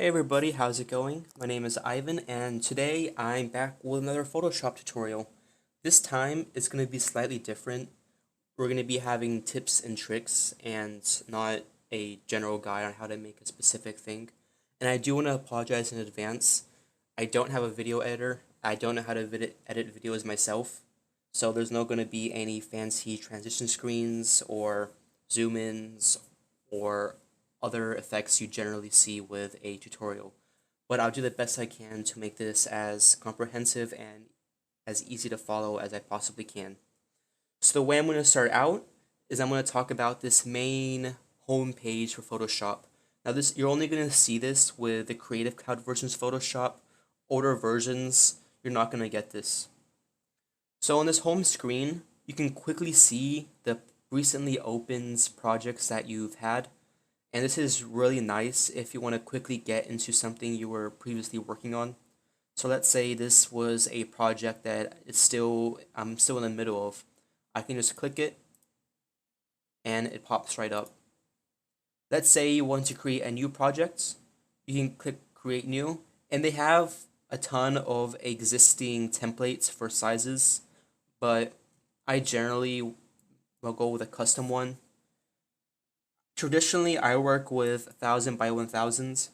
Hey everybody, how's it going? My name is Ivan and today I'm back with another Photoshop tutorial. This time it's going to be slightly different. We're going to be having tips and tricks and not a general guide on how to make a specific thing. And I do want to apologize in advance. I don't have a video editor. I don't know how to edit videos myself. So there's not going to be any fancy transition screens or zoom ins or other effects you generally see with a tutorial. But I'll do the best I can to make this as comprehensive and as easy to follow as I possibly can. So the way I'm going to start out is I'm going to talk about this main home page for Photoshop. Now this you're only going to see this with the Creative Cloud versions of Photoshop. Older versions, you're not going to get this. So on this home screen, you can quickly see the recently opened projects that you've had. And this is really nice if you want to quickly get into something you were previously working on. So let's say this was a project that I'm still in the middle of. I can just click it and it pops right up. Let's say you want to create a new project. You can click create new and they have a ton of existing templates for sizes, but I generally will go with a custom one. Traditionally, I work with 1000 by 1000s,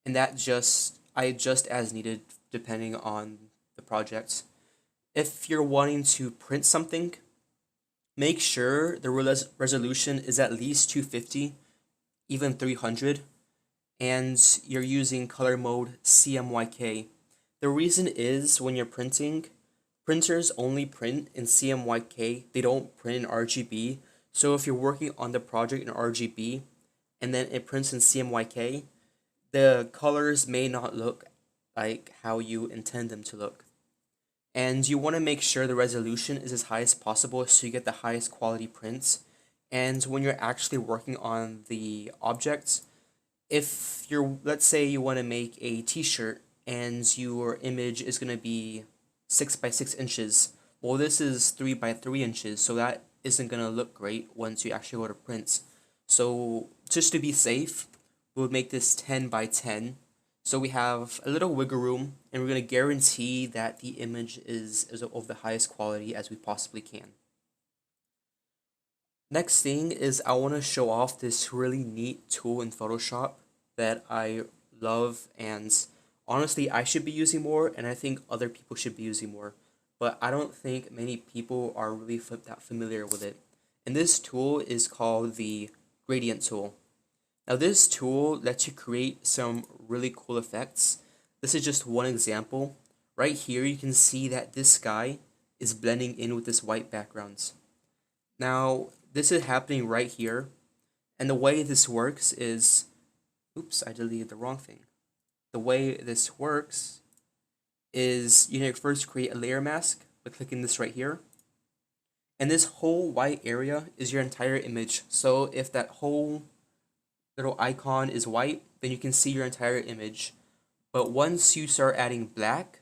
and I adjust as needed depending on the project. If you're wanting to print something, make sure the resolution is at least 250, even 300, and you're using color mode CMYK. The reason is when you're printing, printers only print in CMYK, they don't print in RGB. So if you're working on the project in RGB and then it prints in CMYK, the colors may not look like how you intend them to look. And you want to make sure the resolution is as high as possible so you get the highest quality prints. And when you're actually working on the objects, if let's say you want to make a t-shirt and your image is going to be 6 by 6 inches, well, this is 3 by 3 inches, so that isn't going to look great once you actually go to print. So just to be safe, we'll make this 10 by 10. So we have a little wiggle room, and we're going to guarantee that the image is of the highest quality as we possibly can. Next thing is I want to show off this really neat tool in Photoshop that I love, and honestly I should be using more and I think other people should be using more, but I don't think many people are really that familiar with it. And this tool is called the gradient tool. Now this tool lets you create some really cool effects. This is just one example. Right here you can see that this sky is blending in with this white background. Now this is happening right here, and the way this works is, oops, I deleted the wrong thing. The way this works is you need to first create a layer mask by clicking this right here. And this whole white area is your entire image. So if that whole little icon is white, then you can see your entire image. But once you start adding black,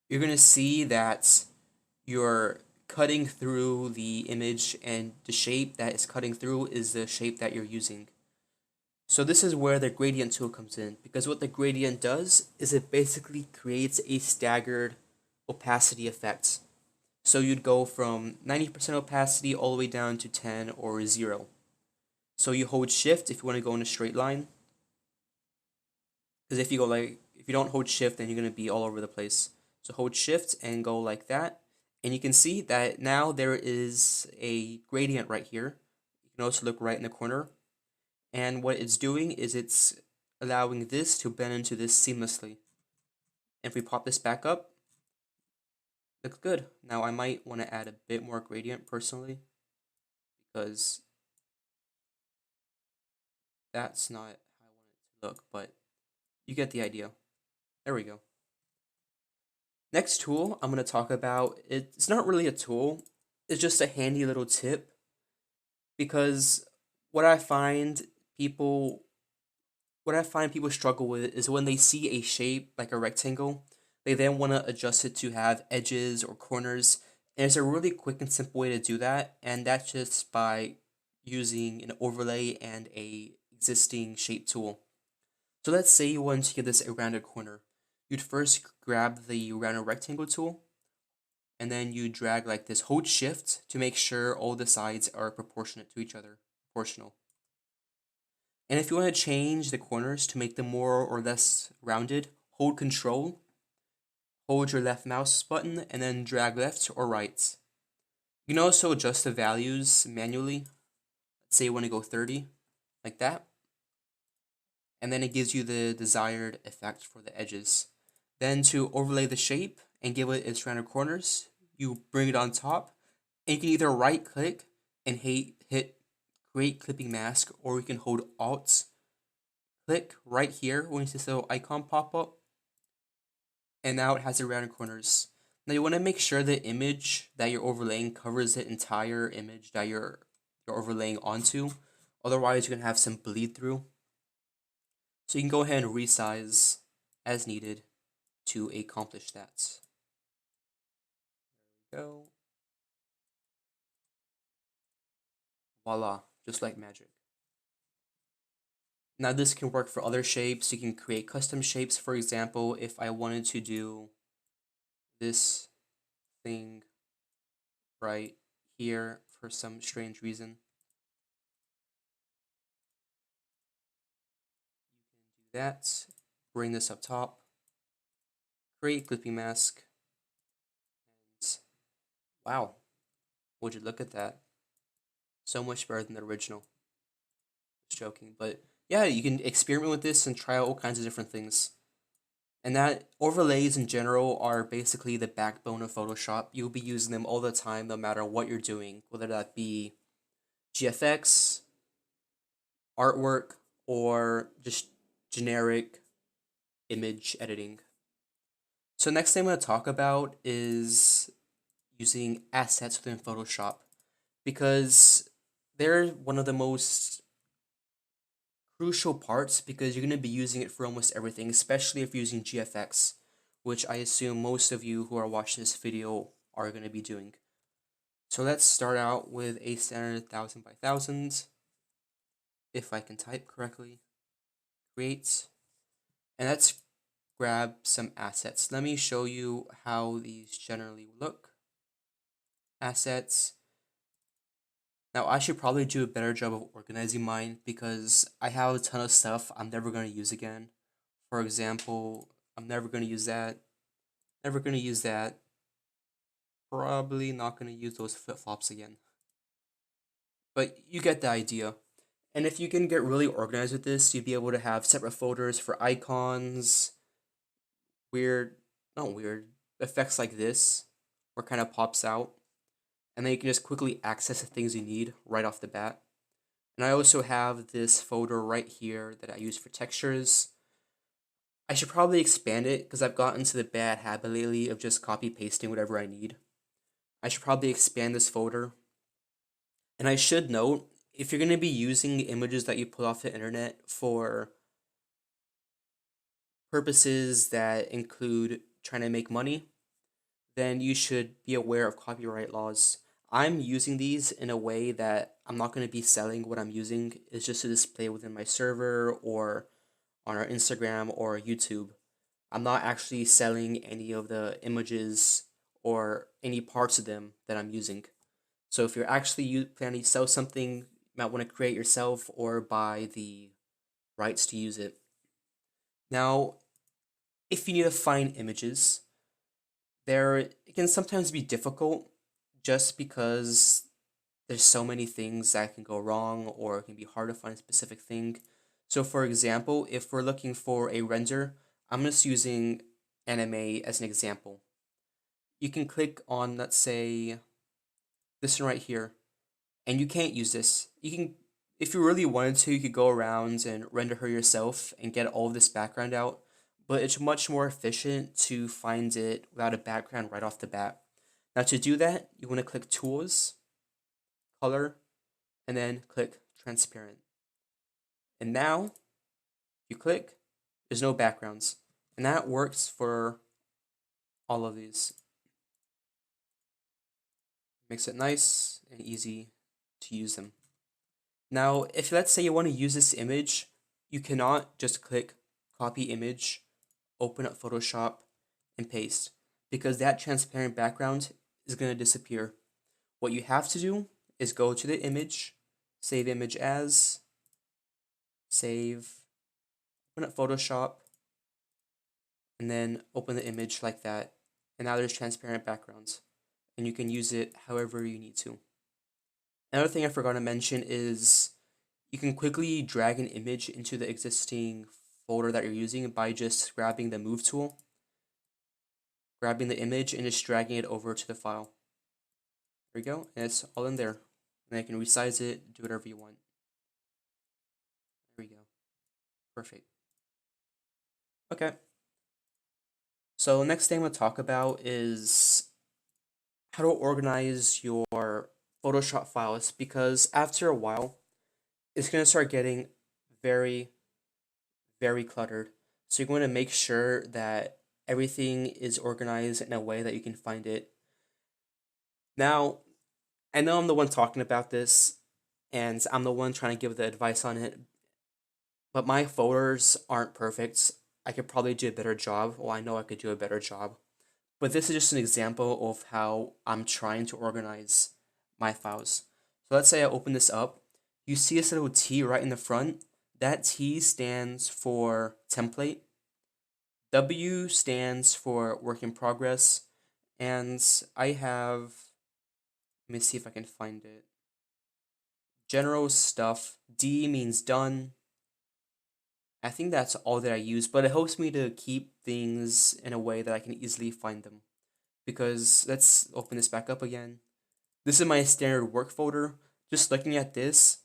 you're going to see that you're cutting through the image, and the shape that is cutting through is the shape that you're using. So this is where the gradient tool comes in, because what the gradient does is it basically creates a staggered opacity effect. So you'd go from 90% opacity all the way down to 10 or 0. So you hold shift if you want to go in a straight line. Because if you don't hold shift, then you're going to be all over the place. So hold shift and go like that. And you can see that now there is a gradient right here. You can also look right in the corner. And what it's doing is it's allowing this to blend into this seamlessly. And if we pop this back up, looks good. Now I might want to add a bit more gradient personally, because that's not how I want it to look, but you get the idea. There we go. Next tool I'm going to talk about, it's not really a tool, it's just a handy little tip, because what I find people struggle with is when they see a shape like a rectangle, they then want to adjust it to have edges or corners. And there's a really quick and simple way to do that, and that's just by using an overlay and a existing shape tool. So let's say you want to give this a rounded corner. You'd first grab the rounded rectangle tool, and then you drag like this, hold shift to make sure all the sides are proportionate to each other, proportional. And if you want to change the corners to make them more or less rounded, hold control, hold your left mouse button, and then drag left or right. You can also adjust the values manually. Let's say you want to go 30, like that. And then it gives you the desired effect for the edges. Then to overlay the shape and give it its rounded corners, you bring it on top, and you can either right click and hit create clipping mask, or you can hold Alt click right here when you see this little icon pop up, and now it has the rounded corners. Now you want to make sure the image that you're overlaying covers the entire image that you're overlaying onto. Otherwise, you're going to have some bleed through. So you can go ahead and resize as needed to accomplish that. There we go. Voila, just like magic. Now this can work for other shapes. You can create custom shapes. For example, if I wanted to do this thing right here for some strange reason, you can do that. Bring this up top, create clipping mask, and wow, would you look at that? So much better than the original. Just joking, but yeah, you can experiment with this and try out all kinds of different things. And that overlays in general are basically the backbone of Photoshop. You'll be using them all the time, no matter what you're doing, whether that be GFX, artwork, or just generic image editing. So next thing I'm going to talk about is using assets within Photoshop, because they're one of the most crucial parts, because you're going to be using it for almost everything, especially if you're using GFX, which I assume most of you who are watching this video are going to be doing. So let's start out with a standard 1000 by 1000, if I can type correctly. Create, and let's grab some assets. Let me show you how these generally look. Assets. Now I should probably do a better job of organizing mine, because I have a ton of stuff I'm never going to use again. For example, I'm never going to use that. Never going to use that. Probably not going to use those flip-flops again. But you get the idea. And if you can get really organized with this, you'd be able to have separate folders for icons, weird, not weird, effects like this, where it kind of pops out. And then you can just quickly access the things you need right off the bat. And I also have this folder right here that I use for textures. I should probably expand it, because I've gotten to the bad habit lately of just copy pasting whatever I need. I should probably expand this folder. And I should note, if you're going to be using images that you pull off the internet for purposes that include trying to make money, then you should be aware of copyright laws. I'm using these in a way that I'm not going to be selling what I'm using. It's just to display within my server or on our Instagram or YouTube. I'm not actually selling any of the images or any parts of them that I'm using. So if you're actually planning to sell something, you might want to create yourself or buy the rights to use it. Now, if you need to find images, it can sometimes be difficult, just because there's so many things that can go wrong, or it can be hard to find a specific thing. So for example, if we're looking for a render, I'm just using anime as an example. You can click on, let's say, this one right here, and you can't use this. You can, if you really wanted to, you could go around and render her yourself and get all of this background out, but it's much more efficient to find it without a background right off the bat. Now to do that, you want to click Tools, Color, and then click Transparent. And now, if you click, there's no backgrounds. And that works for all of these. Makes it nice and easy to use them. Now, if let's say you want to use this image, you cannot just click copy image, open up Photoshop, and paste, because that transparent background is going to disappear. What you have to do is go to the image, save image as, save, open up Photoshop, and then open the image like that. And now there's transparent backgrounds, and you can use it however you need to. Another thing I forgot to mention is you can quickly drag an image into the existing folder that you're using by just grabbing the move tool, grabbing the image, and just dragging it over to the file. There we go, and it's all in there. And I can resize it, do whatever you want. There we go. Perfect. Okay. So next thing I'm going to talk about is how to organize your Photoshop files, because after a while, it's going to start getting very, very cluttered. So you're going to make sure that everything is organized in a way that you can find it. Now, I know I'm the one talking about this, and I'm the one trying to give the advice on it, but my folders aren't perfect. I could probably do a better job. Well, I know I could do a better job. But this is just an example of how I'm trying to organize my files. So let's say I open this up. You see this little T right in the front. That T stands for template. W stands for work in progress. And I have, let me see if I can find it. General stuff. D means done. I think that's all that I use, but it helps me to keep things in a way that I can easily find them. Because let's open this back up again. This is my standard work folder. Just looking at this,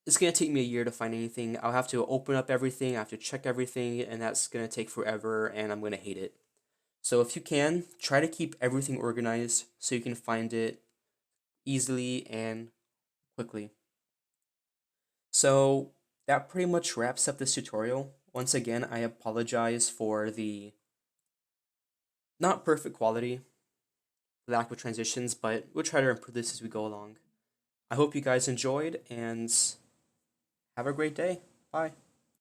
it's going to take me a year to find anything. I'll have to open up everything, I have to check everything, and that's going to take forever, and I'm going to hate it. So if you can, try to keep everything organized so you can find it easily and quickly. So that pretty much wraps up this tutorial. Once again, I apologize for the not perfect quality, lack of transitions, but we'll try to improve this as we go along. I hope you guys enjoyed, and have a great day. Bye.